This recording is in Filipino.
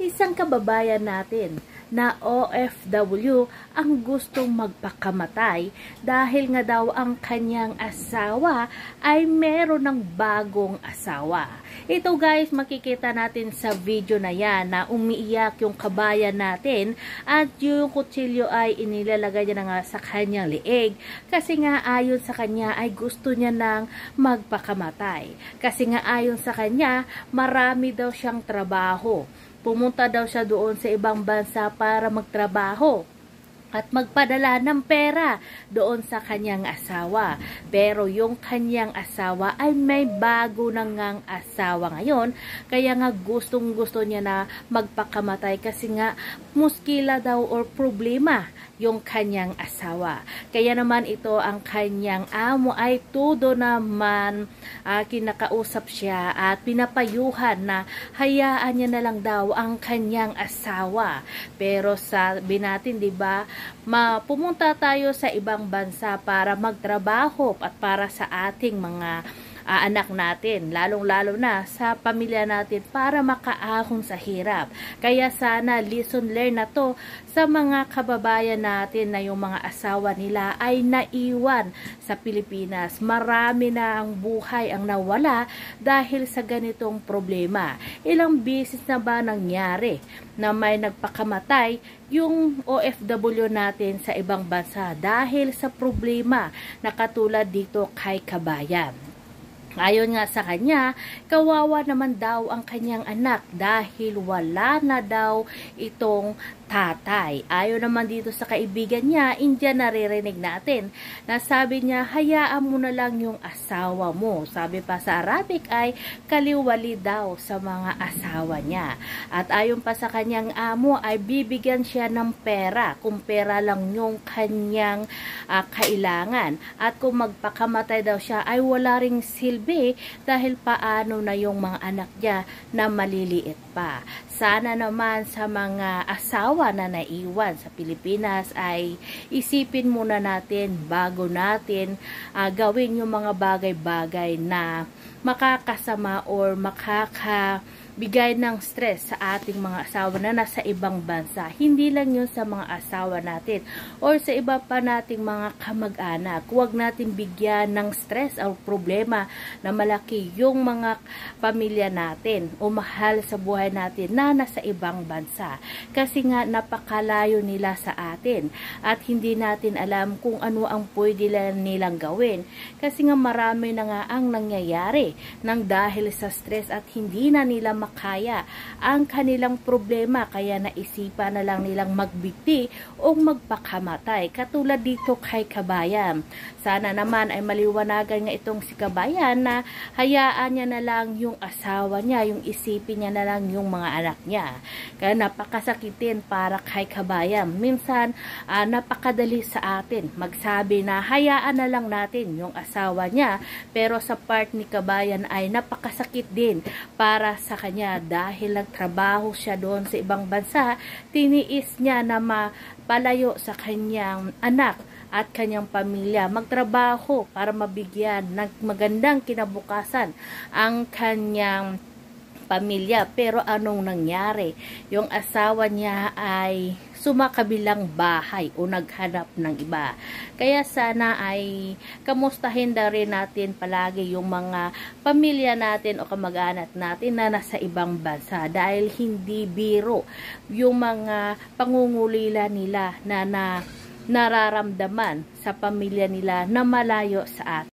isang kababayan natin na OFW ang gustong magpakamatay dahil nga daw ang kanyang asawa ay meron ng bagong asawa. Ito guys, makikita natin sa video na yan na umiiyak yung kabayan natin at yung kutsilyo ay inilalagay niya na nga sa kanyang liig kasi nga ayon sa kanya ay gusto niya nang magpakamatay. Kasi nga ayon sa kanya, marami daw siyang trabaho. Pumunta daw siya doon sa ibang bansa para magtrabaho at magpadala ng pera doon sa kanyang asawa. Pero yung kanyang asawa ay may bago na ngang asawa ngayon. Kaya nga gustong gusto niya na magpakamatay kasi nga muskila daw or problema yung kanyang asawa. Kaya naman ito ang kanyang amo ay todo naman kinakausap siya at pinapayuhan na hayaan niya na lang daw ang kanyang asawa. Pero sabi natin, 'di ba, pumunta tayo sa ibang bansa para magtrabaho at para sa ating mga anak natin, lalong-lalo na sa pamilya natin para makaahon sa hirap. Kaya sana lesson learn na to sa mga kababayan natin na yung mga asawa nila ay naiwan sa Pilipinas. Marami na ang buhay ang nawala dahil sa ganitong problema. Ilang beses na ba nangyari na may nagpakamatay yung OFW natin sa ibang bansa dahil sa problema na katulad dito kay kabayan? Ayon nga sa kanya, kawawa naman daw ang kanyang anak dahil wala na daw itong tatay. Ayon naman dito sa kaibigan niya, Indian, naririnig natin na sabi niya, hayaan mo na lang yung asawa mo. Sabi pa sa Arabic ay kaliwali daw sa mga asawa niya. At ayon pa sa kanyang amo ay bibigyan siya ng pera kung pera lang yung kanyang kailangan. At kung magpakamatay daw siya ay wala ring silbi dahil paano na yung mga anak niya na maliliit pa. Sana naman sa mga asawa na naiwan sa Pilipinas ay isipin muna natin bago natin gawin yung mga bagay-bagay na makakasama or makakabigay ng stress sa ating mga asawa na nasa ibang bansa. Hindi lang yun sa mga asawa natin or sa iba pa nating mga kamag-anak. Huwag natin bigyan ng stress o problema na malaki yung mga pamilya natin o mahal sa buhay natin na nasa ibang bansa. Kasi nga napakalayo nila sa atin at hindi natin alam kung ano ang pwede nilang gawin. Kasi nga marami na nga ang nangyayari nang dahil sa stress at hindi na nila makaya ang kanilang problema kaya naisipan na lang nilang magbiti o magpakamatay. Katulad dito kay kabayan. Sana naman ay maliwanagan nga itong si kabayan na hayaan niya na lang yung asawa niya, yung isipin niya na lang yung mga anak niya. Kaya napakasakitin para kay kabayan. Minsan napakadali sa atin magsabi na hayaan na lang natin yung asawa niya, pero sa part ni kabayan ay napakasakit din para sa kanya dahil nagtrabaho siya doon sa ibang bansa, tiniis niya na mapalayo sa kanyang anak at kanyang pamilya, magtrabaho para mabigyan ng magandang kinabukasan ang kanyang pamilya. Pero anong nangyari? Yung asawa niya ay sumakabilang bahay o naghanap ng iba. Kaya sana ay kamustahin na rin natin palagi yung mga pamilya natin o kamag-anak natin na nasa ibang bansa dahil hindi biro yung mga pangungulila nila na nararamdaman sa pamilya nila na malayo sa atin.